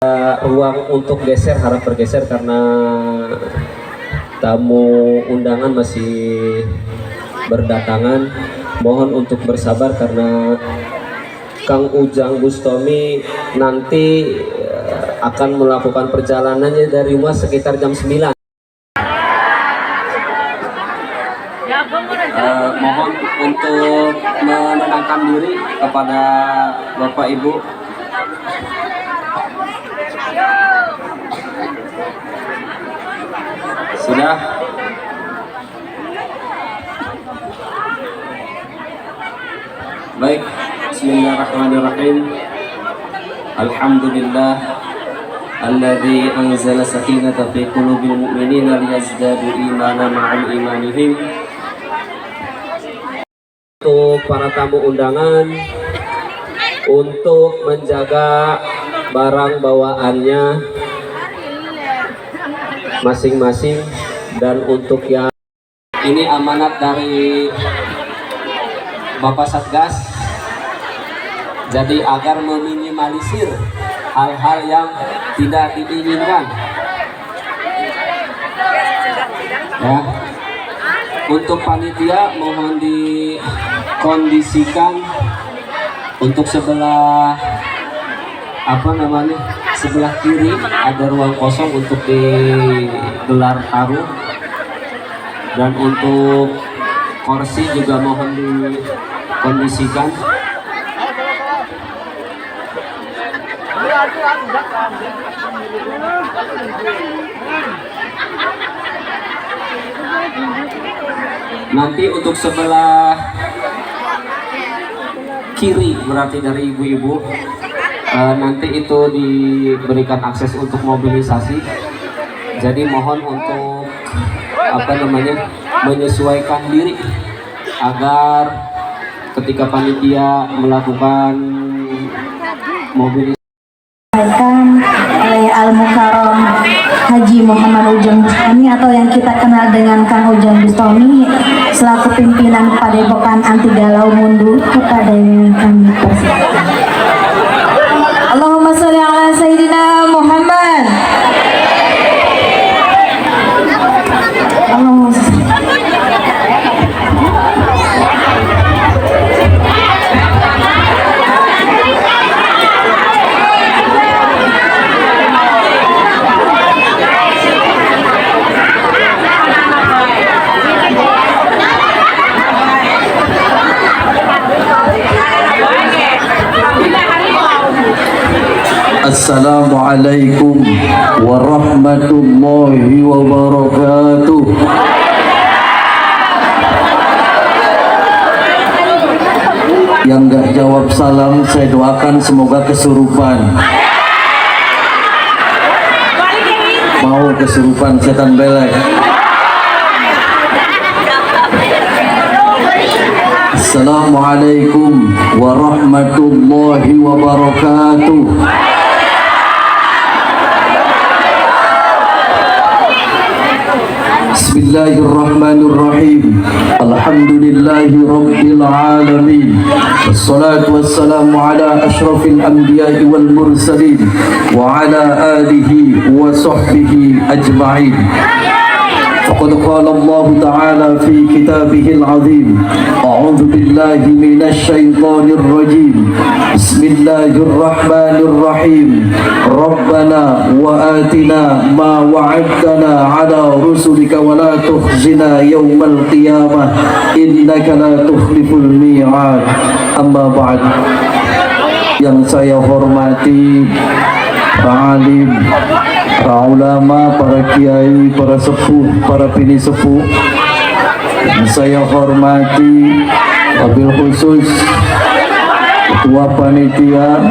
ruang untuk geser, harap bergeser karena tamu undangan masih berdatangan. Mohon untuk bersabar karena Kang Ujang Bustami nanti akan melakukan perjalanannya dari rumah sekitar jam 9. Mohon untuk menenangkan diri kepada Bapak Ibu. Sudah? Baik, bismillahirrahmanirrahim. Alhamdulillah alladzi anzala sakinata fi qulubil mu'minina liyazdadu imanan ma'al imanihim. Untuk para tamu undangan untuk menjaga barang bawaannya masing-masing, dan untuk yang ini amanat dari Bapak Satgas, jadi agar meminimalisir hal-hal yang tidak diinginkan ya. Untuk panitia mohon dikondisikan untuk sebelah sebelah kiri ada ruang kosong untuk digelar taruh, dan untuk kursi juga mohon dikondisikan. Nanti untuk sebelah kiri berarti dari ibu-ibu, nanti itu diberikan akses untuk mobilisasi. Jadi mohon untuk menyesuaikan diri agar ketika panitia melakukan mobilisasi oleh Al-Mukarram Haji Muhammad Ujang Bustami atau yang kita kenal dengan Kang Ujang Bustami selaku pimpinan Padepokan Anti Galau Mundur kepada yang kami persilakan. Allahumma sholli ala Sayyidina Muhammad. Assalamualaikum warahmatullahi wabarakatuh. Yang gak jawab salam saya doakan semoga kesurupan. Mau kesurupan setan belek. Assalamualaikum warahmatullahi wabarakatuh. Bismillahirrahmanirrahim. Alhamdulillahi rabbil alamin. Wassalatu wassalamu ala asyrafil anbiya'i wal mursalin wa ala alihi wa sahbihi ajma'in. فقد قال الله تعالى في كتابه العظيم أعوذ بالله من الشيطان الرجيم بسم الله الرحمن الرحيم ربنا وآتنا ما وعدتنا على رسلك ولا تخزنا يوم القيامة إنك لا تخلف الميعاد أما بعد. Yang saya hormati para alim, para ulama, para kiai, para sepuh, para bini sepuh, yang saya hormati wabil khusus ketua panitia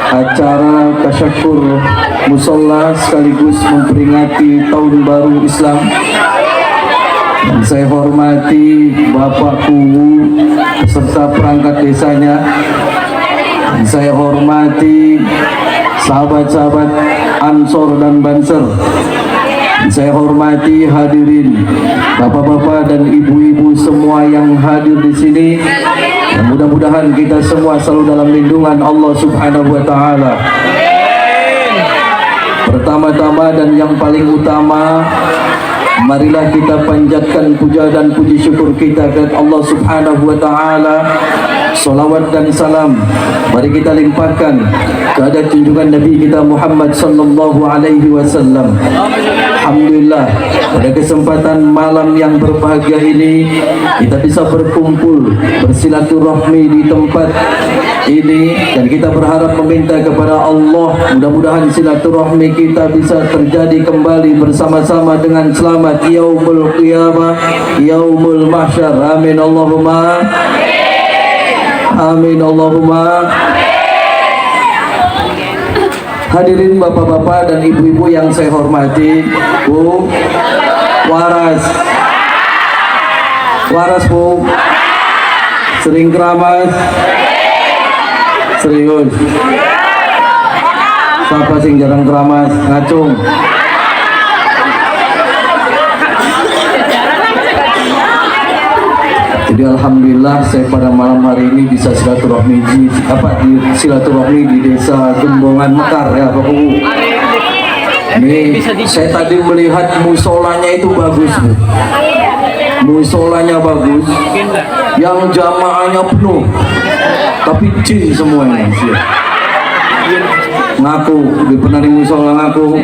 acara tasyakur musola sekaligus memperingati tahun baru Islam. Yang saya hormati Bapak Kuwu beserta perangkat desanya. Yang saya hormati sahabat-sahabat Ansor dan Banser. Saya hormati hadirin bapak-bapak dan ibu-ibu semua yang hadir di sini. Dan mudah-mudahan kita semua selalu dalam lindungan Allah Subhanahu wa taala. pertama dan yang paling utama, marilah kita panjatkan puja dan puji syukur kita kepada Allah Subhanahu wa taala. Salawat dan salam mari kita limpahkan kepada junjungan Nabi kita Muhammad sallallahu alaihi wasallam. Alhamdulillah, pada kesempatan malam yang berbahagia ini kita bisa berkumpul bersilaturahmi di tempat ini, dan kita berharap meminta kepada Allah mudah-mudahan silaturahmi kita bisa terjadi kembali bersama-sama dengan selamat yaumul qiyamah, yaumul mahsyar. Amin Allahumma amin Allahumma. Hadirin bapak-bapak dan ibu-ibu yang saya hormati, Bu, waras Bu, sering keramas, serius. Siapa sing jarang keramas, ngacung. Jadi alhamdulillah saya pada malam hari ini bisa silaturahmi di desa Gembongan Mekar ya Pak Bu. Ini saya tadi melihat musolanya itu bagus Bu. Musolanya bagus, yang jamaahnya penuh, tapi jin semuanya. Ngaku, dia pernah di musola ngaku.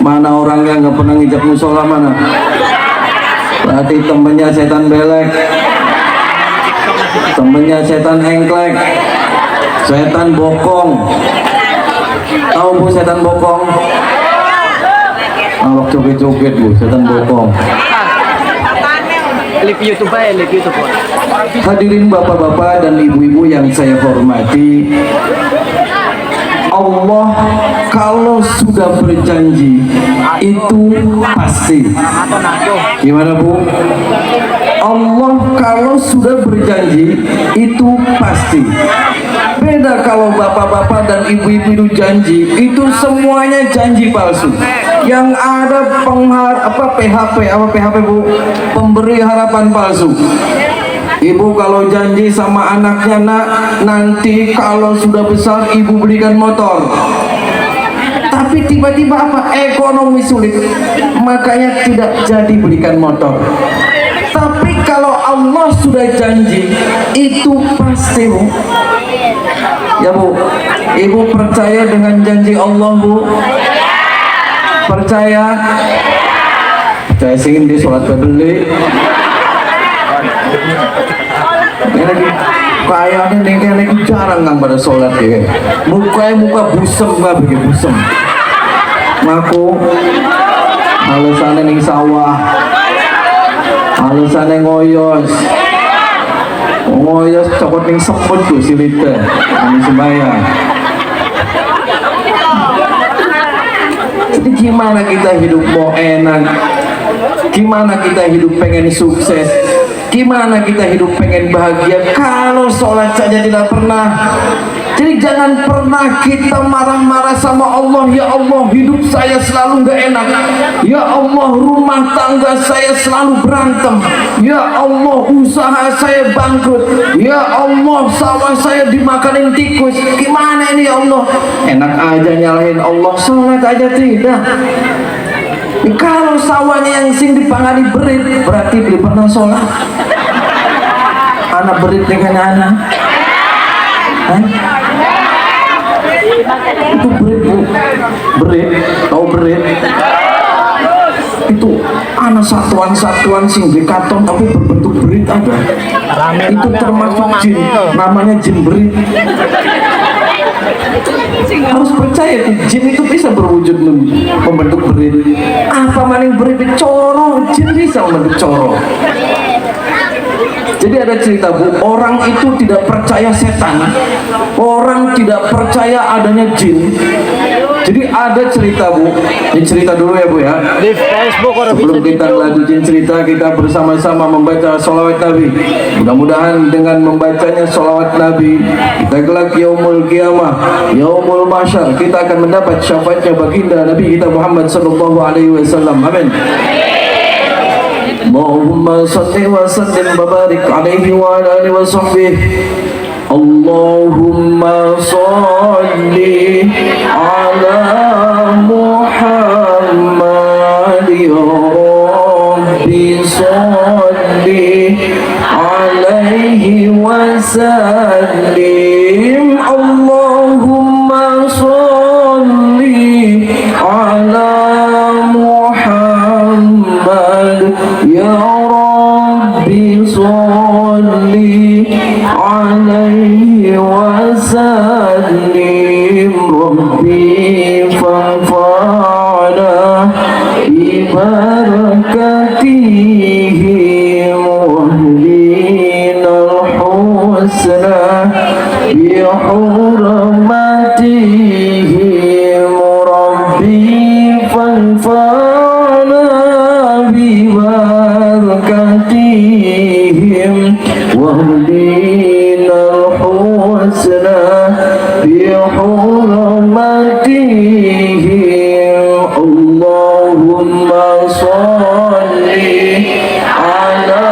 Mana orangnya nggak pernah ngijak musola mana? Berarti temennya setan belek, temennya setan engklek, setan bokong. Tahu Bu setan bokong? Awak joget-joget Bu, setan bokong. Hadirin bapak-bapak dan ibu-ibu yang saya hormati, Allah kalau sudah berjanji itu pasti. Gimana Bu? Allah kalau sudah berjanji itu pasti. Beda kalau bapak-bapak dan ibu-ibu itu janji, itu semuanya janji palsu. Yang ada PHP Bu? Pemberi harapan palsu. Ibu kalau janji sama anaknya, nak, nanti kalau sudah besar ibu belikan motor. Tapi tiba-tiba apa? Ekonomi sulit, makanya tidak jadi belikan motor. Tapi kalau Allah sudah janji, itu pasti Bu. Ya Bu, ibu percaya dengan janji Allah Bu? Percaya? Saya ingin di sholat beli. Kayaknya nengke jarang ngang pada sholat ya. Muka busem nggak bikin busem. Ngaku alasannya ning sawah, alasannya ngoyos cokot ning seput tuh silite, kami sembahyang. Jadi gimana kita hidup mau enak? Gimana kita hidup pengen sukses? Gimana kita hidup pengen bahagia kalau sholat saja tidak pernah? Jadi jangan pernah kita marah-marah sama Allah. Ya Allah, hidup saya selalu gak enak. Ya Allah, rumah tangga saya selalu berantem. Ya Allah, usaha saya bangkrut. Ya Allah, sawah saya dimakanin tikus. Gimana ini ya Allah? Enak aja nyalahin Allah, sholat aja tidak. Kalau sawahnya yang sing dipangani berit, berarti dia pernah sholat. Anak berit dengan anak, itu berit Bu, berit, tahu berit? Itu anak satuan sing di karton tapi berbentuk berit ada. Itu termasuk jin, namanya jin berit. Harus percaya jin itu bisa berwujud membentuk berit. Apa maning berit coro, jin bisa membentuk coro. Jadi ada cerita Bu, orang itu tidak percaya setan, orang tidak percaya adanya jin. Jadi ada cerita Bu, ini cerita dulu ya Bu ya. Di Facebook orang sebelum kita lanjutin cerita, kita bersama-sama membaca sholawat Nabi. Mudah-mudahan dengan membacanya sholawat Nabi, kita kelak yaumul qiyamah, yaumul mahsyar, kita akan mendapat syafaatnya baginda Nabi kita Muhammad sallallahu alaihi wasallam. Amin. Allahumma salli wa sallim wa barik alaihi wa ala alihi wa sahbihi. Allahumma salli ala Muhammad Rabbi fanfa'na bibarakatihim wahdinal husna bihurmatihim Rabbi fanfa'na bibarakatihim wahdinal husna bihurmatihim Allahumma sholli ala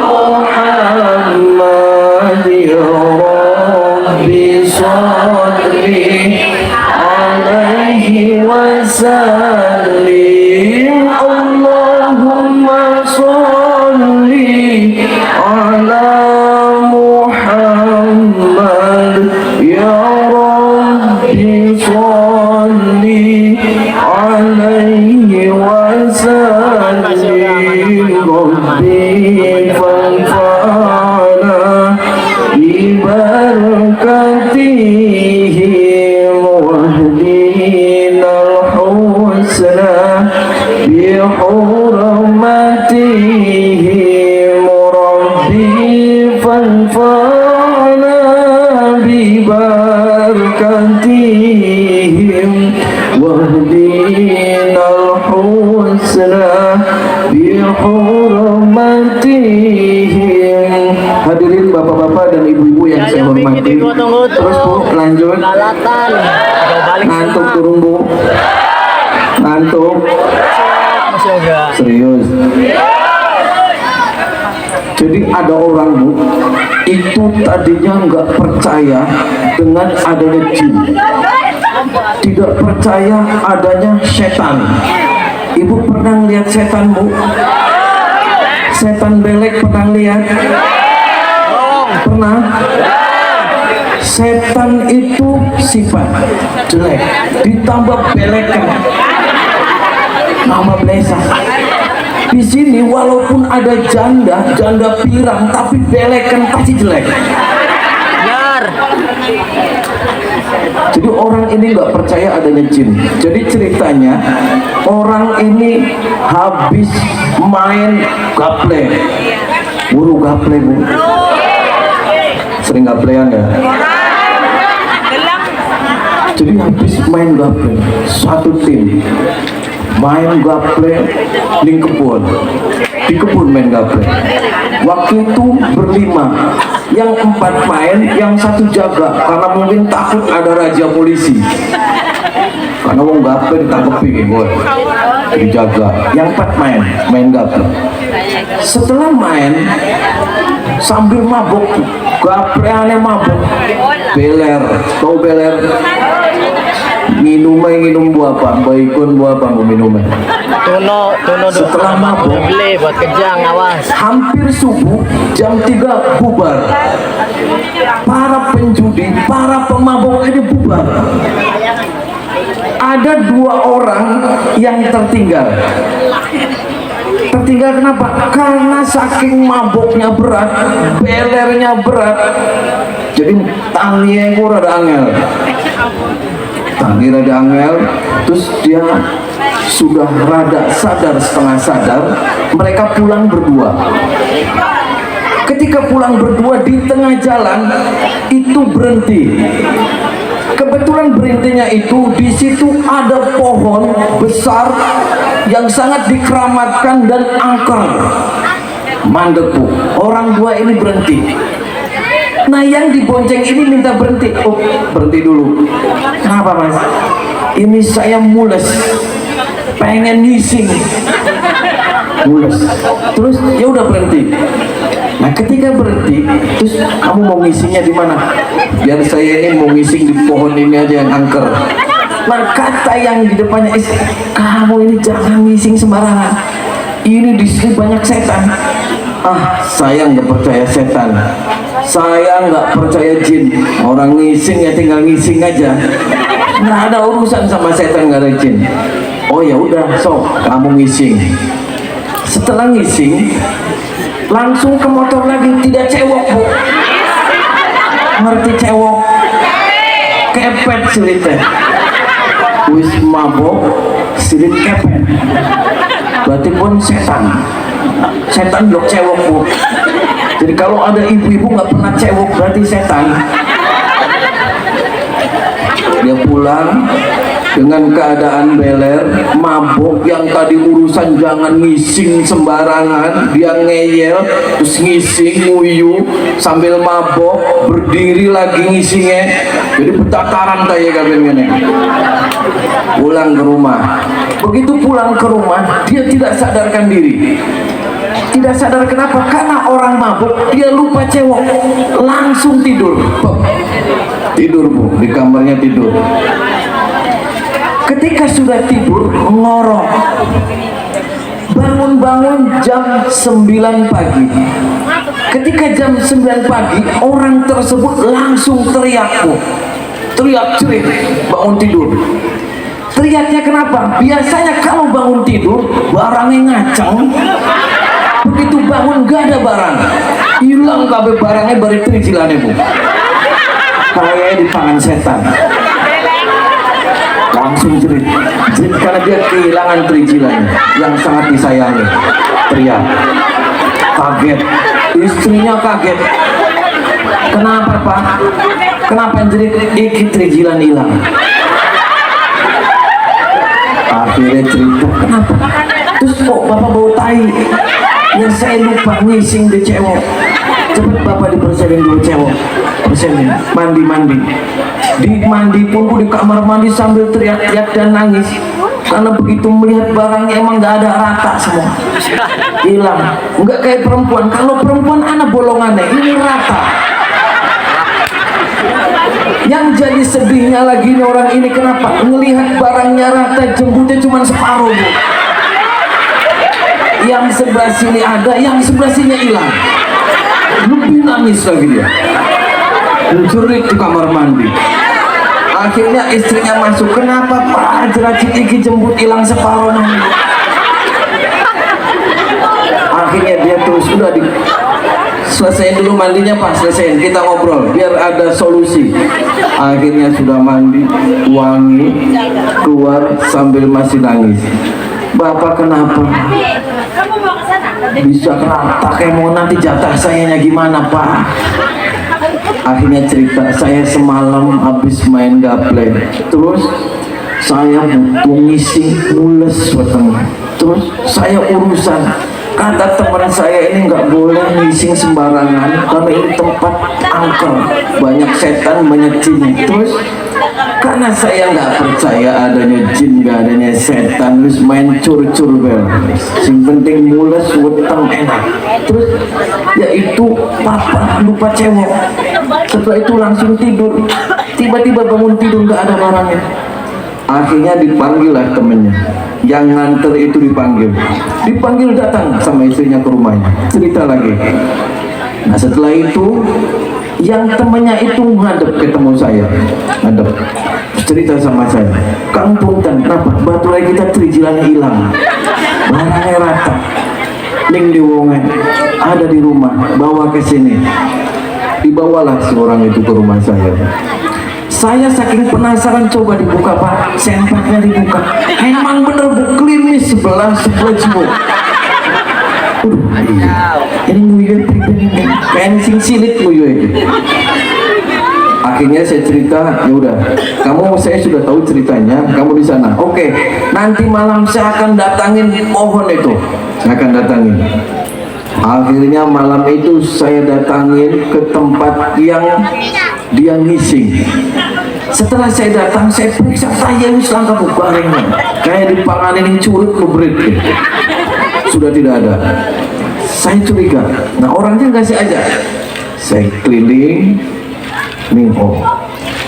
Muhammad ya Rabbi sholli alaihi wasallim Allahumma sholli ala Muhammad ya Rabbi sholli alaihi wasallim Rabbi fanfa'na bibarakatihim wahdinal husna bihurmatihim Rabbi fanfa'na bibarakatihim wahdinal husna bihurmatihim. Hadirin bapak-bapak dan ibu-ibu yang saya hormati. Terus Bu, lanjut. Ngantuk turun Bu. Ngantuk. Serius. Jadi ada orang Bu, itu tadinya nggak percaya dengan adanya jin, tidak percaya adanya setan. Ibu pernah lihat setan Bu? Setan belek pernah lihat? Pernah? Setan itu sifat jelek ditambah belekan, nama belesa. Di sini walaupun ada janda pirang, tapi belekan pasti jelek. Jadi orang ini nggak percaya adanya jin. Jadi ceritanya orang ini habis main gaple, buru gaple Bu. Sering gaplean ya? Jadi habis main gaple, satu tim main gaple di kebun main gaple. Waktu itu berlima, yang 4 main, yang 1 jaga karena mungkin takut ada raja polisi. Karena wong gaple ditangkepi gue, dijaga. Yang 4 main gaple. Setelah main sambil mabuk, gapleannya mabuk, beler, tau beler? Minum buah apa? Baikun buah apa mau minumnya? Tuno Setelah mabuk, beli buat kejang, awas. hampir subuh jam 3 bubar. Para penjudi, para pemabuk ini bubar. Ada 2 orang yang tertinggal. Tertinggal kenapa? Karena saking mabuknya berat, belernya berat. Jadi tanginya itu rada angel. Tangi rada angel, terus dia sudah rada sadar, setengah sadar. Mereka pulang berdua. Ketika pulang berdua di tengah jalan itu berhenti. Kebetulan berhentinya itu di situ ada pohon besar yang sangat dikeramatkan dan angker. Mandek Bu. Orang 2 ini berhenti. Nah yang dibonceng ini minta berhenti. Oh berhenti dulu. Kenapa Mas? Ini saya mules, pengen ngising. Mules. Terus ya udah berhenti. Nah ketika berhenti, terus kamu mau ngisingnya di mana? Biar saya ini mau ngising di pohon ini aja yang angker. Nah kata yang di depannya, kamu ini jangan ngising sembarangan. Ini di sini banyak setan. Ah, saya nggak percaya setan. Saya nggak percaya jin. Orang ngising ya tinggal ngising aja. Nggak ada urusan sama setan, nggak ada jin. Oh ya udah, so kamu ngising. Setelah ngising, langsung ke motor lagi, tidak cewek Bu. Ngerti cewek? kepet silitnya. Wis mabok silit kepet. Berarti pun setan blok cewek bu. Jadi kalau ada ibu-ibu nggak pernah cewek berarti setan. Dia pulang dengan keadaan beler, mabok, yang tadi urusan jangan ngising sembarangan, dia ngeyel, terus ngising, nguyu, sambil mabok, berdiri lagi ngisingnya, jadi betataran kayak gini. Pulang ke rumah, begitu pulang ke rumah, dia tidak sadarkan diri. Tidak sadar kenapa? Karena orang mabuk, dia lupa cewek, langsung tidur. Tidur bu, di kamarnya tidur. Ketika sudah tidur, ngorok. Bangun-bangun jam 9 pagi. Ketika jam 9 pagi, orang tersebut langsung teriak bu. Teriak cerit, bangun tidur. Teriaknya kenapa? Biasanya kalau bangun tidur, barangnya ngacang. Begitu bangun gak ada barang, hilang kabeh barangnya bari trijilannya bu. Kayaknya dipangan setan. Langsung jerit karena dia kehilangan trijilannya yang sangat disayangi. Teriak, kaget, istrinya kaget. Kenapa pak? Kenapa jerit? Iki trijilan hilang. Akhirnya cerita, kenapa? Terus kok bapak bau tai? Ya saya lupa ngising di cewek. Cepet bapak dibersihin dulu cewek. Bersihin, mandi. Di mandi pun di kamar mandi sambil teriak-teriak dan nangis. Karena begitu melihat barangnya emang gak ada rata semua. Hilang. Enggak kayak perempuan. Kalau perempuan anak bolongannya, ini rata. Yang jadi sedihnya lagi nih orang ini kenapa? Melihat barangnya rata, jembutnya cuma separuh bu. Yang sebelah sini ada, yang sebelah sini hilang. Lebih nangis lagi dia. Jerit di kamar mandi. Akhirnya istrinya masuk. Kenapa pak? Jeracit iki jembut hilang separuh. Akhirnya dia terus udah di selesaiin dulu mandinya pak, selesaiin, kita ngobrol biar ada solusi. Akhirnya sudah mandi, wangi, keluar sambil masih nangis. Bapak kenapa? Bisa rata kayak mau nanti jatah sayanya gimana pak? Akhirnya cerita, saya semalam habis main gaple, terus saya butuh ngising mules weteng, terus saya urusan. Kata teman saya ini nggak boleh ngising sembarangan karena ini tempat angker, banyak setan, banyak jin. Terus karena saya nggak percaya adanya jin, nggak adanya setan, terus main cur-cur bel. Yang penting mules weteng enak. Terus ya itu papa lupa cewek. Setelah itu langsung tidur. Tiba-tiba bangun tidur nggak ada barangnya. Akhirnya dipanggil lah temennya, yang nganter itu dipanggil datang sama istrinya ke rumahnya, cerita lagi. Nah setelah itu yang temennya itu ngadep ketemu saya, ngadep cerita sama saya, Kang Punten, kenapa baterai kita trijilannya hilang, barangnya rata, ning diwongen ada di rumah, bawa ke sini. Dibawalah seorang itu ke rumah saya. Saya saking penasaran coba dibuka pak, sempaknya dibuka, emang bener bu, klimis sebelah jiwa. Ini nguyuh pribadi nih, kayak silit nguyuh ini. Akhirnya saya cerita, ya udah, saya sudah tahu ceritanya, kamu di sana. Oke, nanti malam saya akan datangin pohon itu, saya akan datangin. Akhirnya malam itu saya datangin ke tempat yang dia ngising. Setelah saya datang, saya periksa saya langkah barengnya kayak dipanganin curut kubrit. Sudah tidak ada. Saya curiga. Nah orangnya nggak saya ajak. Saya keliling,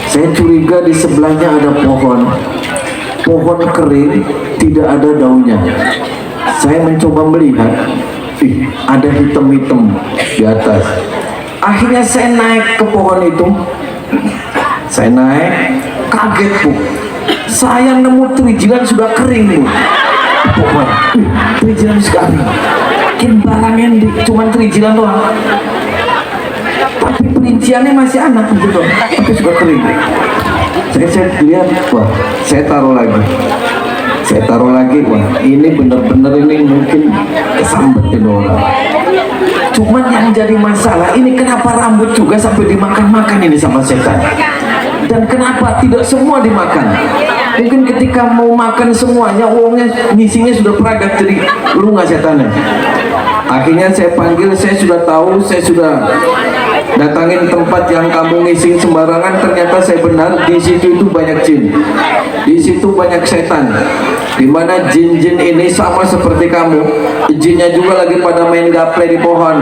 saya curiga di sebelahnya ada pohon kering, tidak ada daunnya. Saya mencoba melihat, ada hitam-hitam di atas. Akhirnya saya naik ke pohon itu. Saya naik, kaget bu. Saya nemu trijilan sudah kering bu. Pohon, trijilan sudah kering. Mungkin barangnya cuma trijilan doang. Tapi perinciannya masih anak gitu, tapi sudah kering. Saya lihat, wah, saya taruh lagi, wah, ini bener-bener ini mungkin kesambetin orang. Cuman yang jadi masalah ini kenapa rambut juga sampai dimakan-makan ini sama setan, dan kenapa tidak semua dimakan? Mungkin ketika mau makan semuanya, uangnya ngisinya sudah peragat, jadi lu nggak setannya. Akhirnya saya panggil, saya sudah tahu, saya sudah datangin tempat yang kamu ngising sembarangan. Ternyata saya benar, di situ itu banyak jin, di situ banyak setan. Dimana jin-jin ini sama seperti kamu, jinnya juga lagi pada main gaple di pohon.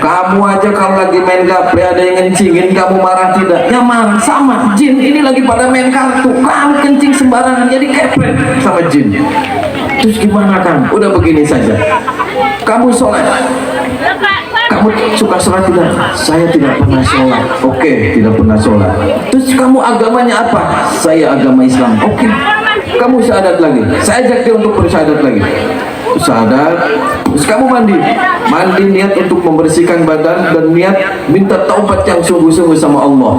Kamu aja kalau lagi main gaple ada yang ngencingin, kamu marah tidak? Ya marah. Sama jin ini lagi pada main kartu, kamu kencing sembarangan jadi kepret sama jin. Terus gimana kan? Udah begini saja. Kamu sholat, kamu suka sholat tidak? Saya tidak pernah sholat. Oke, tidak pernah sholat. Terus kamu agamanya apa? Saya agama Islam. Oke, kamu syahadat lagi. Saya ajak dia untuk bersyahadat lagi. Syahadat. Terus kamu mandi niat untuk membersihkan badan dan niat minta taubat yang sungguh-sungguh sama Allah.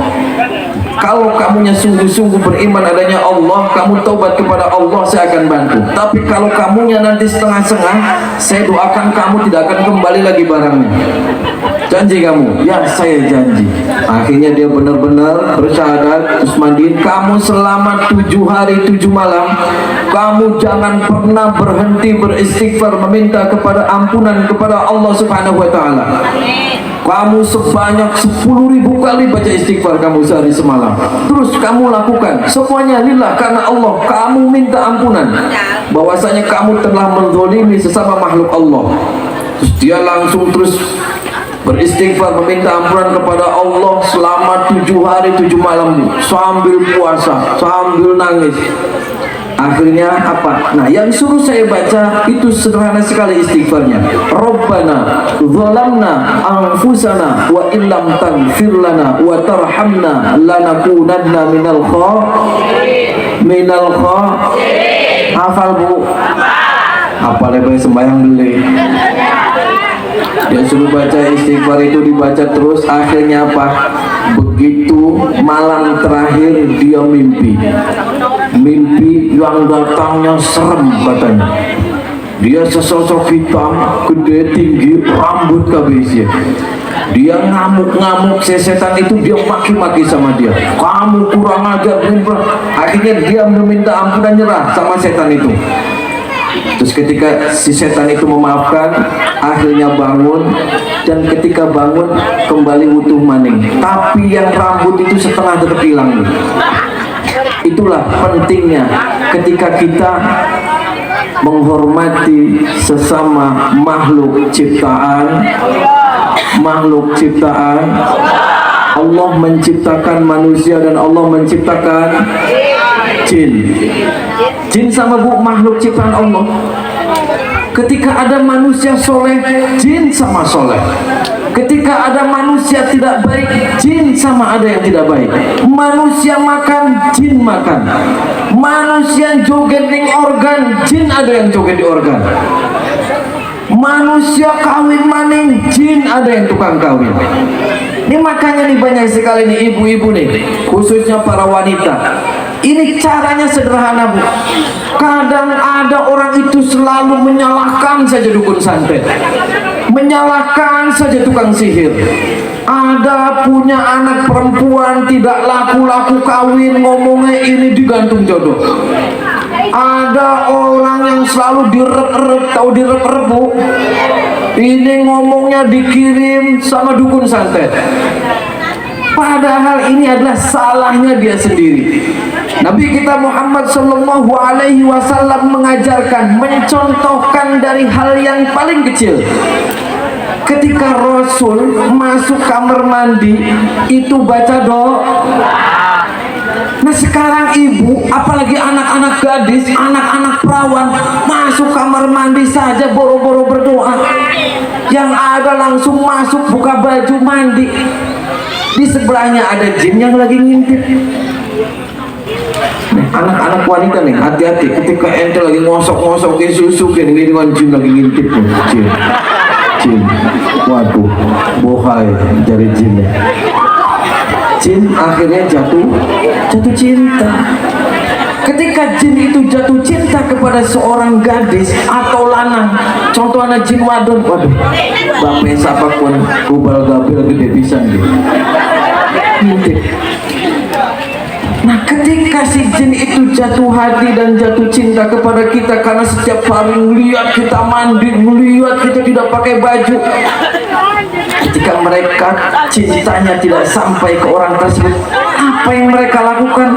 Kalau kamunya sungguh-sungguh beriman adanya Allah, kamu taubat kepada Allah, saya akan bantu. Tapi kalau kamunya nanti setengah-setengah, saya doakan kamu tidak akan kembali lagi barangnya. Janji kamu? Ya, saya janji. Akhirnya dia benar-benar bersyahadat, terus mandiin. Kamu selama 7 hari 7 malam, kamu jangan pernah berhenti beristighfar, meminta kepada ampunan kepada Allah Subhanahu wa Ta'ala. Kamu sebanyak 10.000 kali baca istighfar kamu sehari semalam. Terus kamu lakukan semuanya lillah, karena Allah. Kamu minta ampunan bahwasanya kamu telah menzalimi sesama makhluk Allah. Terus dia langsung terus beristighfar, meminta ampunan kepada Allah selama 7 hari 7 malam sambil puasa, sambil nangis. Akhirnya apa? Nah, yang suruh saya baca itu sederhana sekali istighfarnya. Rabbana zalamna anfusana wa illam taghfir lana wa tarhamna lanakunanna minal khasirin. Hafal Bu? Hafal lebar sembahyang beli. Dia suruh baca istighfar itu, dibaca terus. Akhirnya apa? Begitu malam terakhir dia mimpi yang datangnya serem katanya. Dia sesosok hitam, gede, tinggi, rambut kabisnya. Dia ngamuk-ngamuk, setan itu dia maki-maki sama dia. Kamu kurang ajar. Akhirnya dia meminta ampunan, nyerah sama setan itu. Terus ketika si setan itu memaafkan, akhirnya bangun, dan ketika bangun kembali utuh maning. Tapi yang rambut itu setengah tetap hilang. Itulah pentingnya ketika kita menghormati sesama makhluk ciptaan. Allah menciptakan manusia dan Allah menciptakan jin. Jin sama Bu makhluk ciptaan Allah. Ketika ada manusia soleh, jin sama soleh. Ketika ada manusia tidak baik, jin sama ada yang tidak baik. Manusia makan, jin makan. Manusia joget di organ, jin ada yang joget di organ. Manusia kawin maning, jin ada yang tukang kawin. Ini makanya nih banyak sekali nih ibu-ibu nih, khususnya para wanita. Ini caranya sederhana Bu. Kadang ada orang itu selalu menyalahkan saja dukun santet, menyalahkan saja tukang sihir. Ada punya anak perempuan tidak laku-laku kawin, ngomongnya ini digantung jodoh. Ada orang yang selalu direp-rep, tahu direp-rep Bu? Ini ngomongnya dikirim sama dukun santet. Padahal ini adalah salahnya dia sendiri. Nabi kita Muhammad Sallallahu Alaihi Wasallam mengajarkan, mencontohkan dari hal yang paling kecil. Ketika Rasul masuk kamar mandi itu baca doa. Nah sekarang ibu, apalagi anak-anak gadis, anak-anak perawan, masuk kamar mandi saja boro-boro berdoa. Yang ada langsung masuk buka baju mandi. Di sebelahnya ada jin yang lagi ngintip. Anak-anak wanita nih, hati-hati ketika ente lagi ngosok-ngosokin susu, gini dengan jin lagi ngintip tuh. Jin, waduh, bohai dari jinnya. jin akhirnya jatuh cinta. Ketika jin itu jatuh cinta kepada seorang gadis atau lanang, contohnya jin wadon, waduh, bapak siapa pun kubal gabil gede pisan gitu. Nah, ketika si jin itu jatuh hati dan jatuh cinta kepada kita karena setiap hari melihat kita mandi, melihat kita tidak pakai baju, ketika mereka cintanya tidak sampai ke orang tersebut, apa yang mereka lakukan?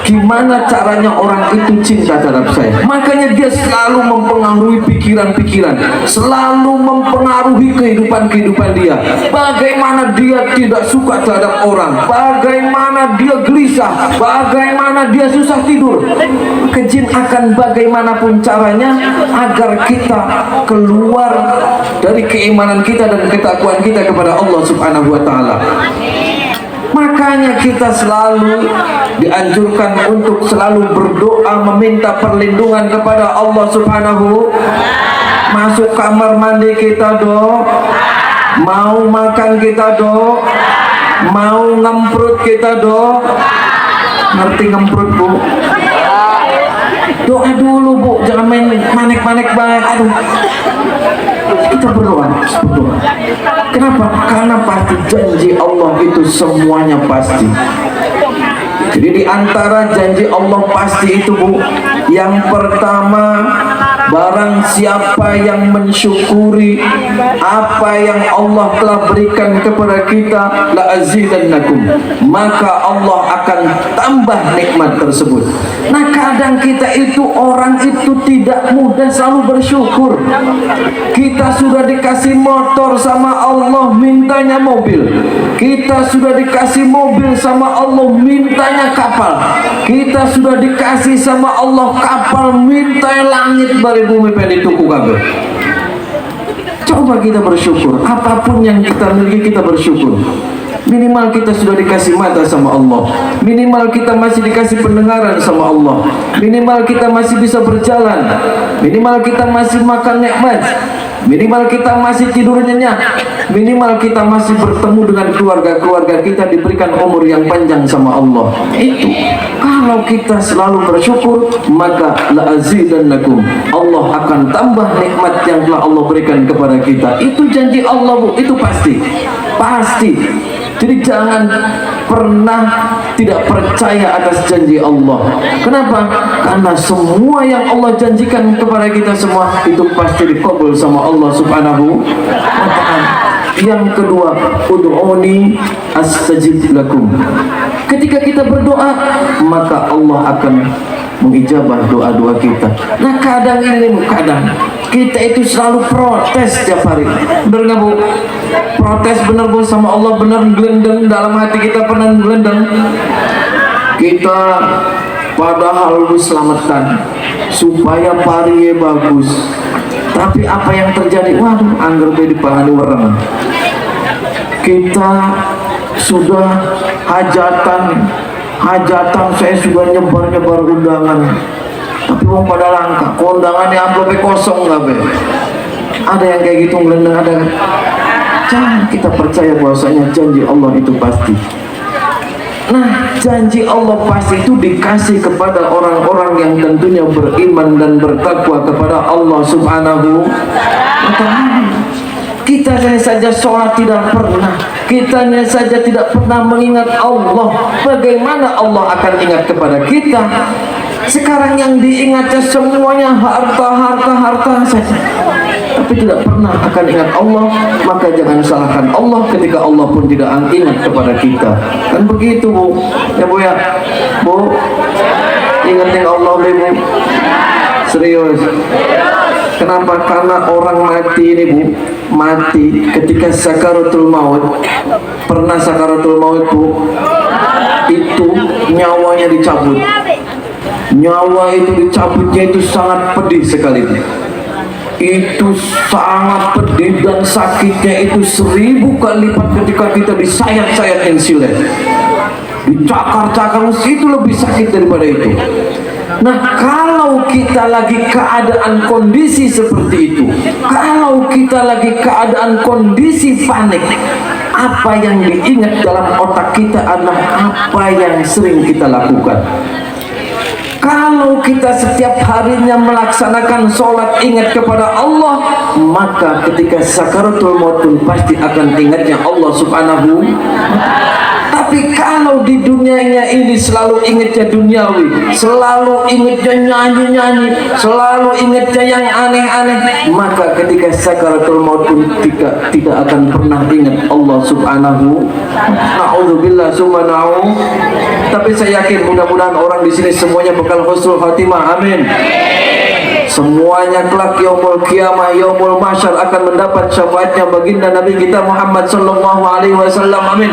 Gimana caranya orang itu cinta terhadap saya? Makanya dia selalu mempengaruhi pikiran-pikiran, selalu mempengaruhi kehidupan dia. Bagaimana dia tidak suka terhadap orang, bagaimana dia gelisah, bagaimana dia susah tidur. Jin akan bagaimanapun caranya agar kita keluar dari keimanan kita dan ketakwaan kita kepada Allah Subhanahu wa taala. Makanya kita selalu dianjurkan untuk selalu berdoa meminta perlindungan kepada Allah Subhanahu. Masuk kamar mandi kita mau makan kita mau ngemprut kita ngerti ngemprut bu? Doa dulu bu, jangan main manek-manek banget. Aduh, kita berdoa. Kenapa? Karena pasti janji Allah itu semuanya pasti. Jadi di antara janji Allah pasti itu bu, yang pertama, barang siapa yang mensyukuri apa yang Allah telah berikan kepada kita, la azidannakum, maka Allah akan tambah nikmat tersebut. Nah, kadang kita itu orang itu tidak mudah selalu bersyukur. Kita sudah dikasih motor sama Allah, mintanya mobil. Kita sudah dikasih mobil sama Allah, mintanya kapal. Kita sudah dikasih sama Allah kapal, mintanya langit bari bumi pengen dituku kabeh. Coba kita bersyukur, apapun yang kita miliki kita bersyukur. Minimal kita sudah dikasih mata sama Allah, minimal kita masih dikasih pendengaran sama Allah, minimal kita masih bisa berjalan, minimal kita masih makan nikmat, minimal kita masih tidur nyenyak, minimal kita masih bertemu dengan keluarga kita, diberikan umur yang panjang sama Allah. Itu kalau kita selalu bersyukur, maka la azidannakum, Allah akan tambah nikmat yang telah Allah berikan kepada kita. Itu janji Allah bu, itu pasti. Jadi jangan pernah tidak percaya atas janji Allah. Kenapa? Karena semua yang Allah janjikan kepada kita semua itu pasti dikabul sama Allah Subhanahu wa ta'ala. Yang kedua, ud'uni astajib lakum. Ketika kita berdoa, maka Allah akan mengijabah doa-doa kita. Nah, kadang kita itu selalu protes setiap hari. Bener nggak bu? Protes bener bu sama Allah, bener gelendeng dalam hati kita, pernah gelendeng. Kita padahal diselamatkan supaya pariye bagus, tapi apa yang terjadi? Waduh, anggar be dipahani wereng. Kita sudah hajatan, saya sudah nyebar undangan, tapi mau pada langka, kondangannya amplopnya kosong nggak be? Ada yang kayak gitu ngelendeng, ada. Jangan kita percaya bahwasanya janji Allah itu pasti. Nah, janji Allah pasti itu dikasih kepada orang-orang yang tentunya beriman dan bertakwa kepada Allah Subhanahu wa ta'ala. Kita saja sholat tidak pernah, kita saja tidak pernah mengingat Allah. Bagaimana Allah akan ingat kepada kita? Sekarang yang diingatnya semuanya harta saja, tapi tidak pernah akan ingat Allah. Maka jangan salahkan Allah ketika Allah pun tidak ingat kepada kita. Kan begitu bu, ya bu ya, bu, ingatin Allah bu, serius. Kenapa? Karena orang mati ini bu, mati ketika sakaratul maut. Pernah sakaratul maut bu, itu nyawanya dicabut. Nyawa itu dicabutnya itu sangat pedih sekali. Itu sangat pedih dan sakitnya itu 1000 kali lipat ketika kita disayat-sayat insilet, dicakar-cakar, itu lebih sakit daripada itu. Nah, kalau kita lagi keadaan kondisi seperti itu, kalau kita lagi keadaan kondisi panik, Apa yang diingat dalam otak kita adalah apa yang sering kita lakukan. Kalau kita setiap harinya melaksanakan sholat ingat kepada Allah, maka ketika sakaratul maut pun pasti akan ingatnya Allah subhanahu. Tapi kalau di dunianya ini selalu ingatnya duniawi, selalu ingatnya nyanyi-nyanyi, selalu ingatnya yang aneh-aneh, maka ketika sakaratul maut pun tidak akan pernah ingat Allah subhanahu. Na'udzubillah summa na'udzu. Tapi saya yakin mudah-mudahan orang di sini semuanya bakal husnul khatimah. Amin. Semuanya kelak yaumul qiyamah, yaumul mahsyar akan mendapat syafaatnya baginda Nabi kita Muhammad sallallahu alaihi wasallam. Amin.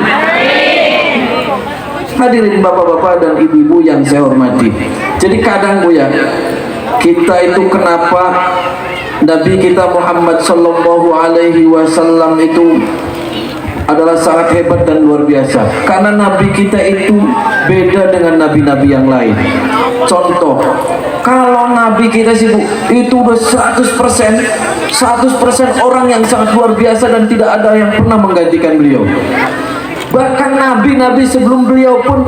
Hadirin bapak-bapak dan ibu-ibu yang saya hormati. Jadi kadang Bu ya, kita itu kenapa Nabi kita Muhammad sallallahu alaihi wasallam itu adalah sangat hebat dan luar biasa. Karena Nabi kita itu beda dengan nabi-nabi yang lain. Contoh, kalau Nabi kita sih Bu, itu udah 100% orang yang sangat luar biasa dan tidak ada yang pernah menggantikan beliau. Bahkan nabi-nabi sebelum beliau pun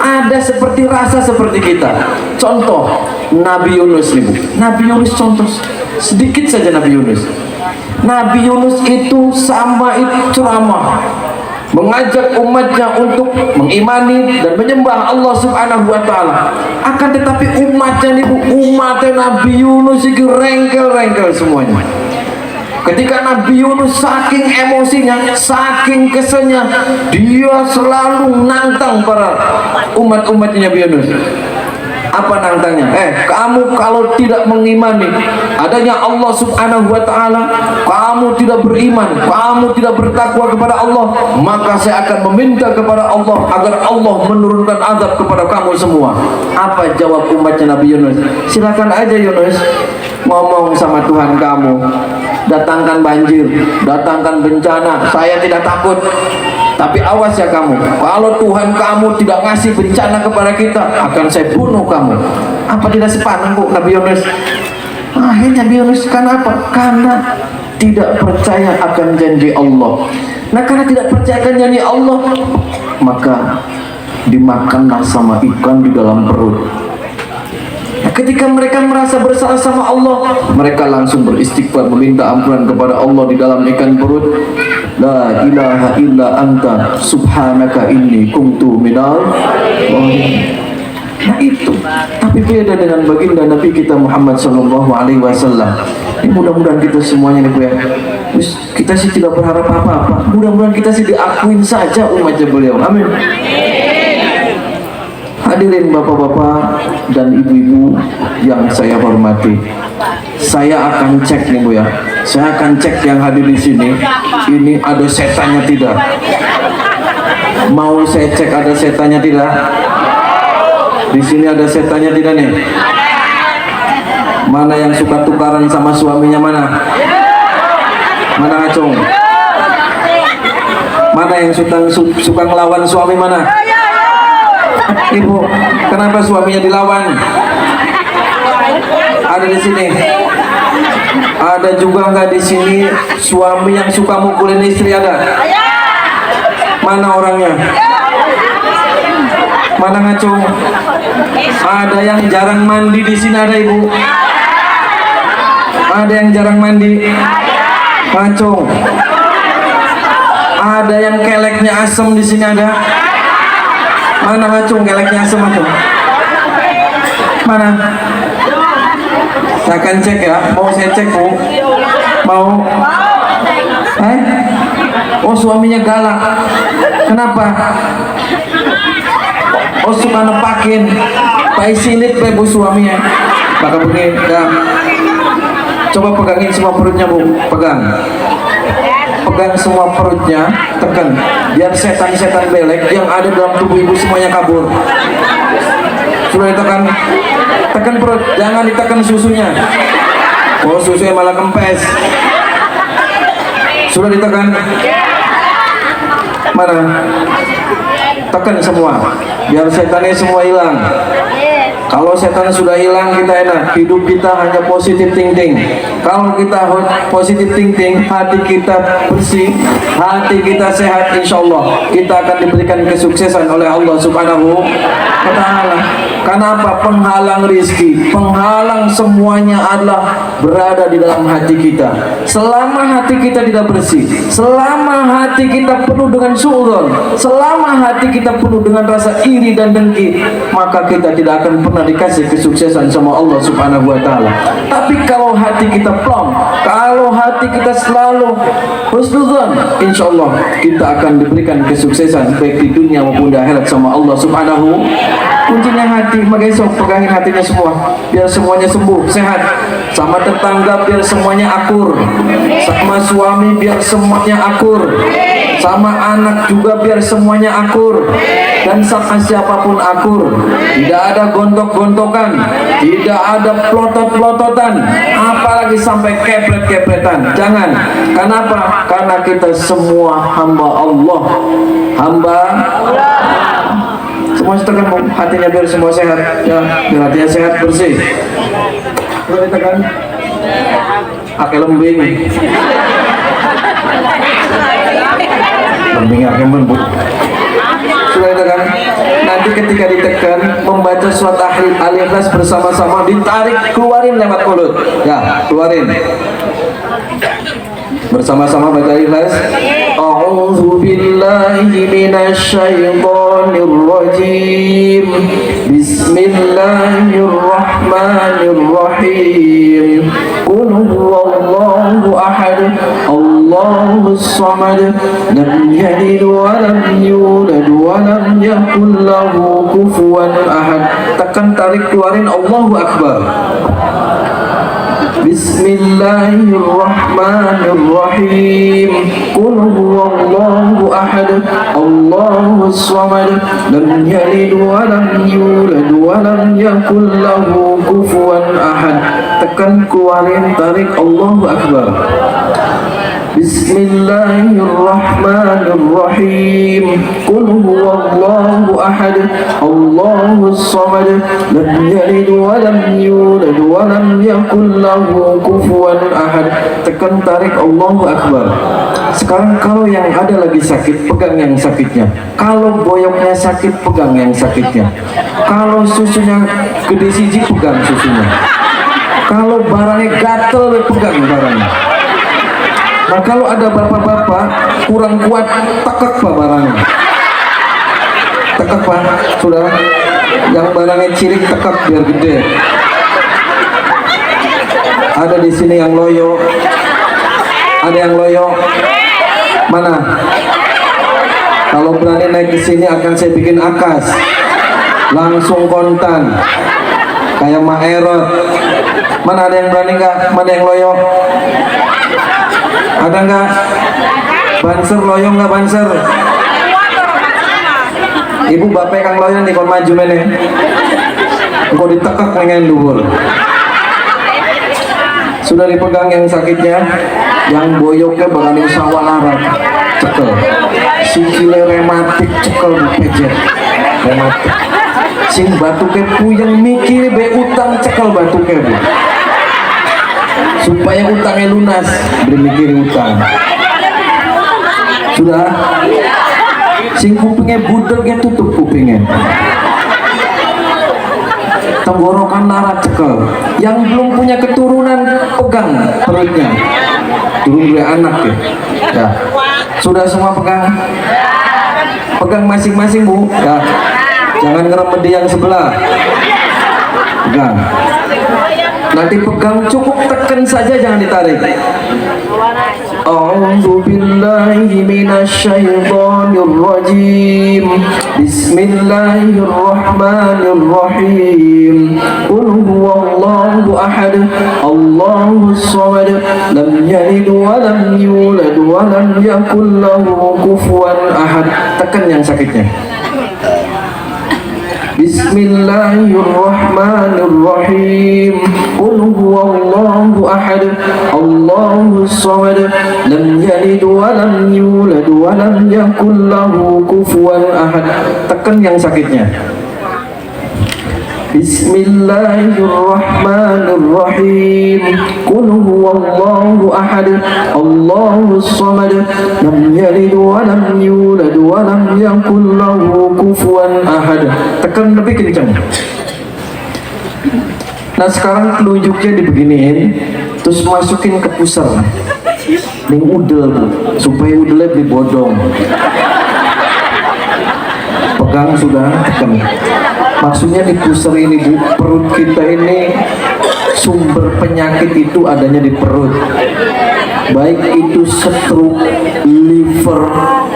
ada seperti rasa seperti kita. Contoh, Nabi Yunus nih Bu. Nabi Yunus contoh sedikit saja Nabi Yunus. Nabi Yunus itu sama itu ceramah, mengajak umatnya untuk mengimani dan menyembah Allah subhanahu wa ta'ala. Akan tetapi umatnya nih Bu, umatnya Nabi Yunus itu rengkel-rengkel semuanya. Ketika Nabi Yunus saking emosinya, saking keselnya, dia selalu nantang para umat-umatnya Nabi Yunus. Apa nantangnya? Kamu kalau tidak mengimani adanya Allah subhanahu wa ta'ala, kamu tidak beriman, kamu tidak bertakwa kepada Allah, maka saya akan meminta kepada Allah agar Allah menurunkan azab kepada kamu semua. Apa jawab umatnya Nabi Yunus? Silakan aja Yunus ngomong sama Tuhan kamu, datangkan banjir, datangkan bencana, saya tidak takut. Tapi awas ya kamu, kalau Tuhan kamu tidak ngasih bencana kepada kita, akan saya bunuh kamu. Apa tidak sepadan Bu Nabi Yunus? Akhirnya Nabi Yunus kenapa? Karena tidak percaya akan janji Allah. Nah karena tidak percaya akan janji Allah, maka dimakanlah sama ikan di dalam perut. Nah, ketika mereka merasa bersalah sama Allah, mereka langsung beristighfar meminta ampunan kepada Allah di dalam ikan perut. La ilaha illa anta subhanaka inni kuntu minal zalimin. Nah itu, tapi beda dengan baginda Nabi kita Muhammad sallallahu alaihi wasallam. Ini mudah-mudahan kita semuanya nih Bu ya. Kita sih tidak berharap apa-apa. Mudah-mudahan kita sih diakuin saja umatnya beliau. Amin. Hadirin bapak-bapak dan ibu-ibu yang saya hormati, saya akan cek nih Bu ya. Saya akan cek yang hadir di sini. Ini ada setannya tidak? Mau saya cek ada setannya tidak? Di sini ada setannya tidak nih? Mana yang suka tukaran sama suaminya mana? Mana Acung? Mana yang suka ngelawan suami mana? Ibu, kenapa suaminya dilawan? Ada di sini. Ada juga nggak di sini suami yang suka mukulin istri ada? Mana orangnya? Mana ngacung? Ada yang jarang mandi di sini ada Ibu? Ada yang jarang mandi? Ngacung? Ada yang keleknya asem di sini ada? Mana ngacung keleknya asem ngacung? Mana? Saya akan cek ya. Mau saya cek Bu? Mau? Oh suaminya galak. Kenapa? Oh suka nepakin. Pai silit Bu suaminya. Maka begini. Ya. Coba pegangin semua perutnya Bu. Pegang. Pegang semua perutnya. Tekan. Biar setan-setan belek yang ada dalam tubuh ibu semuanya kabur. Sudah ditekan. Tekan perut. Jangan ditekan susunya. Oh susunya malah kempes. Sudah ditekan. Mana? Tekan semua. Biar setannya semua hilang. Kalau setan sudah hilang kita enak, hidup kita hanya positive thinking. Kalau kita positive thinking, hati kita bersih, hati kita sehat, insya Allah kita akan diberikan kesuksesan oleh Allah Subhanahu wa Ta'ala. Kenapa? Penghalang rizki, penghalang semuanya adalah berada di dalam hati kita. Selama hati kita tidak bersih, selama hati kita penuh dengan suudzon, selama hati kita penuh dengan rasa iri dan dengki, maka kita tidak akan pernah dikasih kesuksesan sama Allah Subhanahu wa Ta'ala. Tapi kalau hati kita plong, kalau hati kita selalu husnudzon, insya Allah kita akan diberikan kesuksesan baik di dunia maupun di akhirat sama Allah Subhanahu. Kuncinya hati, makanya sok pegangin hatinya semua biar semuanya sembuh, sehat. Sama tetangga biar semuanya akur, sama suami biar semuanya akur, sama anak juga biar semuanya akur, dan sama siapapun akur. Tidak ada gontok-gontokan, tidak ada pelotot-pelototan, apalagi sampai kepret-kepretan. Jangan. Kenapa? Karena kita semua hamba Allah, hamba semua tekan hatinya biar semua sehat, ya, biar hatinya sehat bersih. Coba ditekan, pakai lembing, lembing pakai bu. Sudah ditekan. Nanti ketika ditekan, membaca surat Al-Ikhlas bersama-sama, ditarik, keluarin lewat mulut, ya, keluarin. Bersama-sama baca Ikhlas. A'udzu billahi minasy syaithanir rajim. Bismillahirrahmanirrahim. Qul huwallahu ahad, Allahus samad, lam yalid wa lam yulad wa lam yakul lahu kufuwan ahad. Tekan, tarik, keluarin, Allahu akbar. Bismillahirrahmanirrahim. Qul huwallahu ahad, Allahus samad, lam yalid wa lam yulad wa lam yakul lahu kufuwan ahad. Tekan, keluarin, tarik, Allahu akbar. Bismillahirrahmanirrahim. Qul huwallahu ahad, Allahus samad, lam yalid wa lam yulad wa lam yakul lahu kufuwan ahad. Tekan, tarik, Allahu akbar. Sekarang kalau yang ada lagi sakit, pegang yang sakitnya. Kalau boyoknya sakit, pegang yang sakitnya. Kalau susunya gede siji, pegang susunya. Kalau barangnya gatel, pegang barangnya. Nah, kalau ada bapak-bapak kurang kuat, tekek pak barangnya. Tekek pak, sudah. Yang barangnya cirik, tekek biar gede. Ada di sini yang loyo. Ada yang loyo. Mana? Kalau berani naik ke sini akan saya bikin akas. Langsung kontan. Kayak Maerot. Mana ada yang berani nggak? Mana yang loyo? Ada nggak? Banser loyo nggak banser? Ibu bapak kang loyo nih kon maju meneh. Engko ditekek nengen dhuwur. Sudah dipegang yang sakitnya, yang boyoknya bakal sawah larat, cekel. Sikile rematik, cekel dipejet. Rematik. Sing batuke puyeng mikir be utang, cekel batuke bu. Supaya utangnya lunas, bermikir utang. Sudah. Sing kupingnya budel ke tutup kupingnya. Tenggorokan larat, cekel. Yang belum punya keturunan, pegang perutnya. Turun dari anak ya. Ya. Sudah semua pegang. Pegang masing-masing bu. Ya. Jangan ngeremedi yang sebelah. Pegang. Nanti pegang, cukup tekan saja, jangan ditarik. A'udzu billahi minasy syaithanir rajim. Bismillahirrahmanirrahim. Qul huwallahu ahad, Allahus samad, lam yalid wa lam yulad wa lam yakul lahu kufuwan ahad. Tekan yang sakitnya. Bismillahirrahmanirrahim. Qul huwallahu ahad, Allahus samad, lam yalid wa lam yulad wa lam yakul lahu kufuwan ahad. Tekan yang sakitnya. Bismillahirrahmanirrahim. Qul huwallahu ahad, Allahus samad, lam yalid wa lam yulad wa lam yakul lahu kufuwan ahad. Tekan lebih kencang. Nah sekarang telunjuknya dibeginiin, terus masukin ke pusar ning udel bu, supaya udelnya beli bodong. Pegang sudah, tekan. Maksudnya di pusar ini bu, perut kita ini sumber penyakit itu adanya di perut. Baik itu stroke, liver,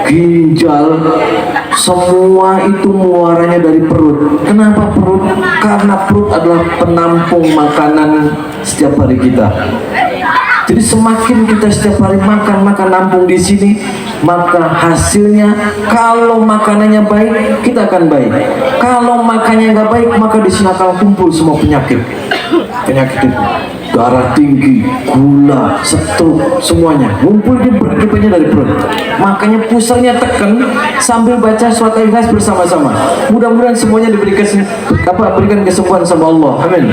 ginjal, semua itu muaranya dari perut. Kenapa perut? Karena perut adalah penampung makanan setiap hari kita. Jadi semakin kita setiap hari makan nampung di sini, maka hasilnya kalau makanannya baik kita akan baik. Kalau makannya nggak baik, maka di sini akan kumpul semua penyakit itu. Darah tinggi, gula, stroke, semuanya ngumpul di berkipanya dari perut. Makanya pusarnya tekan sambil baca surat Al-Ikhlas bersama-sama. Mudah-mudahan semuanya berikan kesembuhan sama Allah. Amin.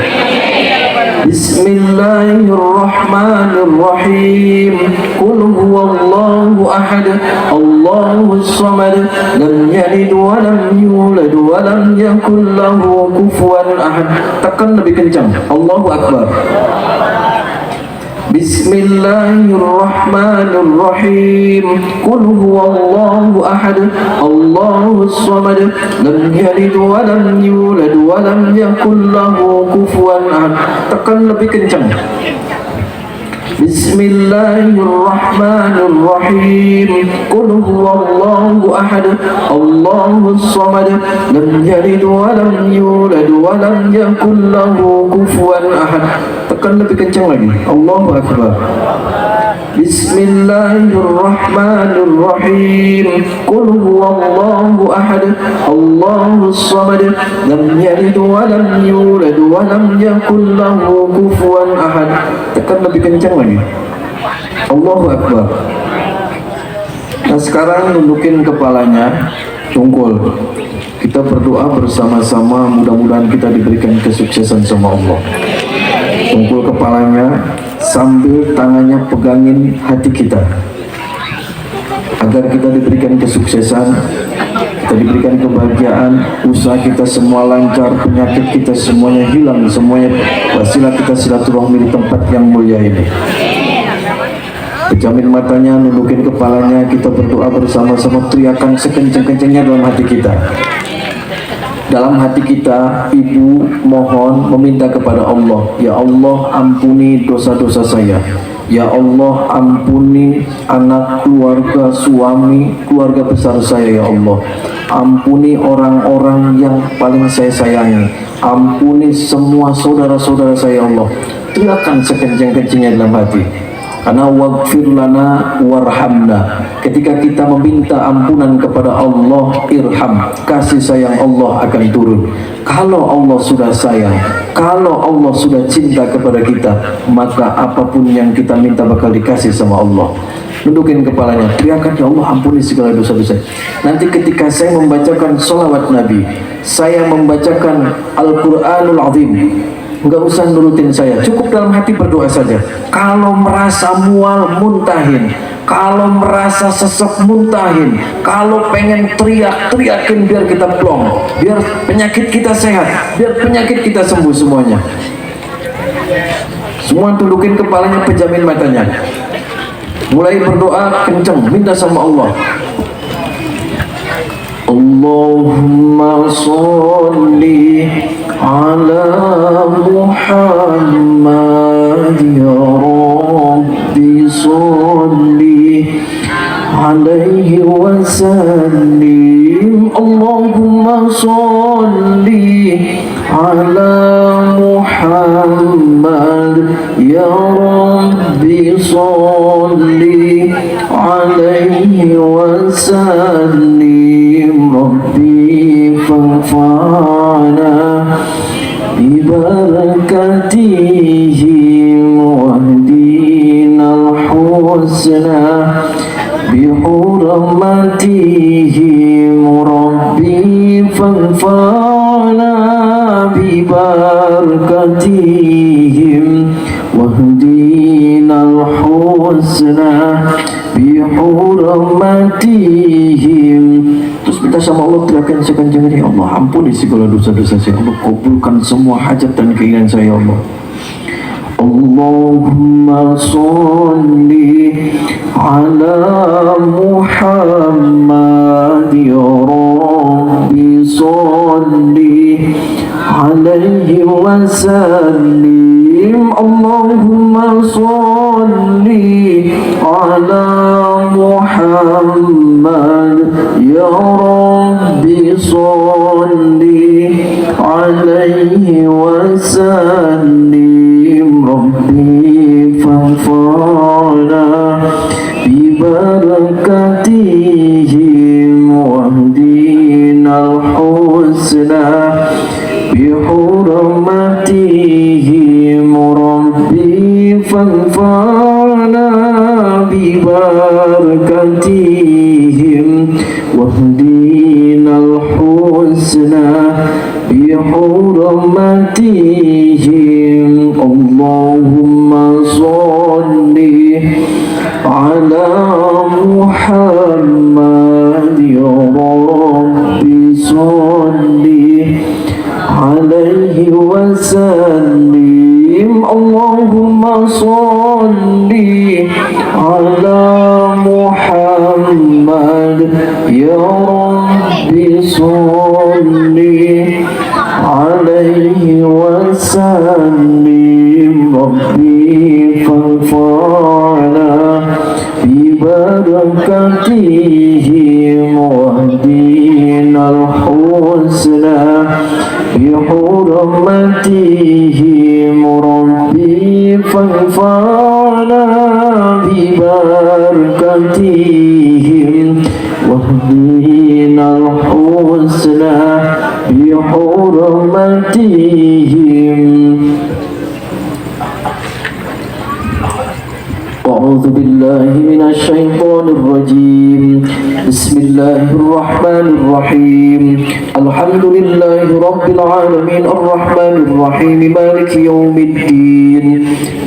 Bismillahirrahmanirrahim. Qul huwallahu ahad, Allahus samad, lam yalid wa lam yulad wa lam yakul lahu kufuwan ahad. Tekan lebih kencang. Allahu akbar. Bismillahirrahmanirrahim. Qul huwallahu ahad, Allahus samad, lam yalid wa lam yulad wa lam yakul lahu kufuwan ahad. Tekan lebih kencang. Bismillahirrahmanirrahim. Qul huwallahu ahad, Allahus samad, lam yalid wa lam yulad wa lam yakul lahu kufuwan ahad. Tekan lebih kencang lagi. Allahu akbar. Bismillahirrahmanirrahim. Qul huwallahu ahad, Allahus samad, lam yalid wa lam yulad wa lam yakul lahu kufuwan ahad. Tekan lebih kencang lagi. Allahu akbar. Nah sekarang nundukin kepalanya, tungkul. Kita berdoa bersama-sama, mudah-mudahan kita diberikan kesuksesan sama Allah. Tungkul kepalanya sambil tangannya pegangin hati kita, agar kita diberikan kesuksesan, kita diberikan kebahagiaan, usaha kita semua lancar, penyakit kita semuanya hilang, semuanya wasilah kita silaturahmi di tempat yang mulia ini. Pejamin matanya, nundukin kepalanya, kita berdoa bersama-sama, teriakan sekencang-kencangnya dalam hati kita. Dalam hati kita, ibu mohon meminta kepada Allah, ya Allah ampuni dosa-dosa saya. Ya Allah ampuni anak, keluarga, suami, keluarga besar saya ya Allah. Ampuni orang-orang yang paling saya sayangi. Ampuni semua saudara-saudara saya ya Allah. Teriakan sekencang-kencangnya dalam hati. Karena waghfir lana warhamna. Ketika kita meminta ampunan kepada Allah, irham, kasih sayang Allah akan turun. Kalau Allah sudah sayang, kalau Allah sudah cinta kepada kita, maka apapun yang kita minta bakal dikasih sama Allah. Nudukin kepalanya, teriakan ya Allah ampuni segala dosa-dosa. Nanti ketika saya membacakan sholawat Nabi, saya membacakan Al-Quranul Azim, nggak usah nurutin saya, cukup dalam hati berdoa saja. Kalau merasa mual muntahin, kalau merasa sesek muntahin, kalau pengen teriak, teriakin biar kita plong, biar penyakit kita sehat, biar penyakit kita sembuh semuanya. Semua tundukin kepalanya, pejamin matanya, mulai berdoa kenceng, minta sama Allah. Allahumma sholli ala Muhammad ya Rabbi sholli alaihi wa sallim. Allahumma sholli ala Muhammad ya Rabbi sholli alaihi wa sallim. Rabbi fanfa'na bibarakatihim wahdinal husna bihurmatihim. Rabbi fanfa'na bibarakatihim بركاتهم واهدنا الحسنى بحرماتهم. Terus minta sama Allah, teriakan sekencang ini, Allah ampuni segala dosa-dosa saya, Allah kabulkan semua hajat dan keinginan saya, Allah. Allahumma sholli ala Muhammad ya Rabbi sholli alaihi wa sallim. Allahumma sholli ala Muhammad ya Rabbi sholli alaihi wa sallim. Rabbi fanfa'na bibarakatihim wahdina al-husna bihurmatihim. Rabbi fanfa'na bibarakatihim wahdina al-husna bihurmatihim. Allahumma sholli ala Muhammad ya Rabbi sholli alaihi wa sallim. Allahumma sholli ala Muhammad ya Rabbi sholli alaihi wa sallim. Rabbi fanfa'na bibarakatihim wahdina al-husna bihurmatihim. Rabbi fanfa'na bibarakatihim wahdina al-husna bihurmatihim. أعوذ بالله من الشيطان الرجيم. بسم الله الرحمن الرحيم. الحمد لله رب العالمين الرحمن الرحيم مالك يوم الدين.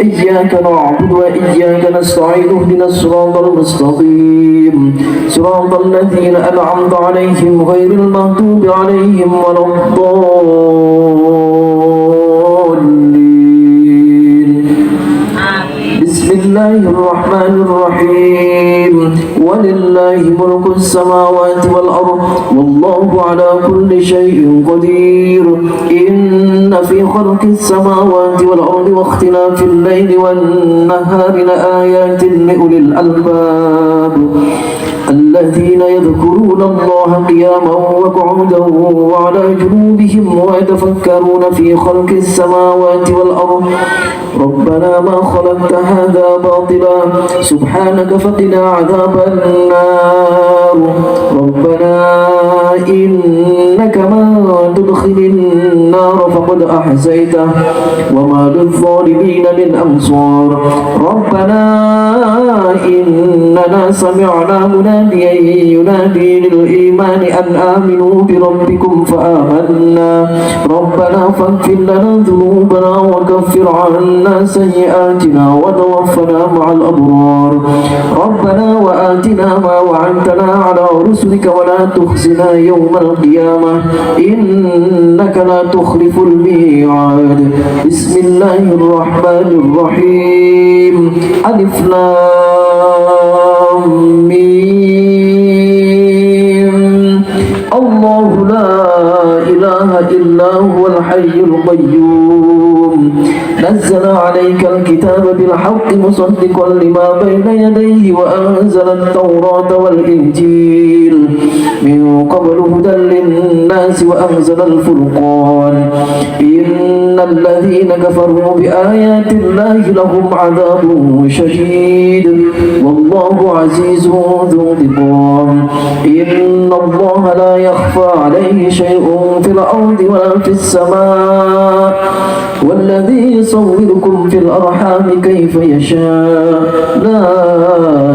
إياك نعبد وإياك نستعين اهدنا الصراط المستقيم صراط الذين أنعمت عليهم غير المغضوب عليهم ولا الضالين. بسم الله الرحمن الرحيم. ولله ملك السماوات والأرض والله على كل شيء قدير. إن في خلق السماوات والأرض واختلاف الليل والنهار لآيات لأولي الألباب الذين يذكرون الله قياما وقعودا وعلى جنوبهم ويتفكرون في خلق السماوات والأرض ربنا ما خلقت هذا باطلا سبحانك فقنا عذاب النار. ربنا إنك من تدخل النار فقد أحزيته وما للظالمين من أنصار. ربنا إننا سمعنا مناديا ينادي للإيمان أن آمنوا بربكم فآمنا. ربنا فاغفر لنا ذنوبنا وكفر عنا سيئاتنا وتوفنا مع الأبرار. ربنا وآتنا ما وعدتنا على رسلك ولا تخزنا يوم القيامة إنك لا تخلف الميعاد. بسم الله الرحمن الرحيم. ألف لام ميم. الله لا إله إلا هو الحي القيوم نزل عليك الكتاب بالحق مصدقا لما بين يديه وأنزل التوراة والإنجيل من قبل هدى للناس وأنزل الفرقان. إن الذين كفروا بآيات الله لهم عذاب شديد والله عزيز ذو انتقام. إن الله لا يخفى عليه شيء في الأرض ولا في السماء والذي يصوركم في الأرحام كيف يشاء لا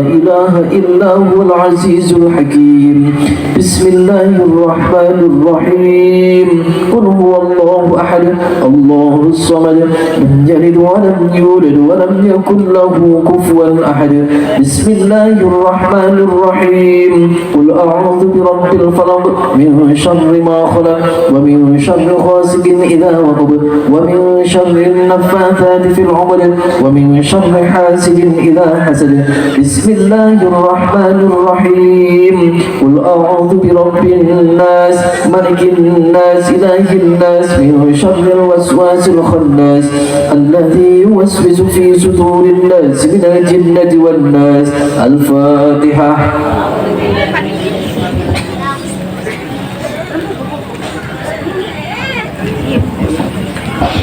إله إلا هو العزيز الحكيم بسم الله الرحمن الرحيم قل هو الله أحد الله الصمد لم يلد ولم يولد ولم يكن له كفوا أحد بسم الله الرحمن الرحيم قل أعوذ برب الفلق من شر ما خلق ومن شر غاسق إذا وقب ومن شر النفاثات في العقد ومن شر حاسد إذا حسد بسم الله الرحمن الرحيم قل أعوذ برب الناس ملك الناس إله الناس من شر الوسواس الخناس الذي يوسوس في صدور الناس من الجنة والناس الفاتحة.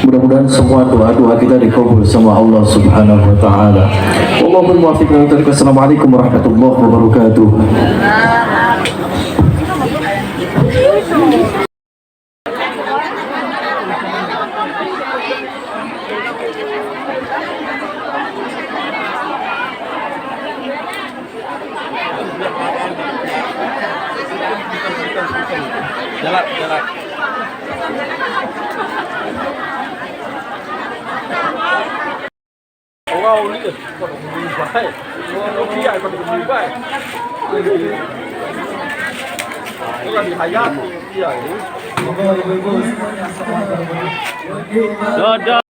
Mudah-mudahan semua doa-doa kita dikabul sama Allah Subhanahu wa taala. Wallahul muwaffiq. Wassalamualaikum warahmatullahi wabarakatuh. Dadah.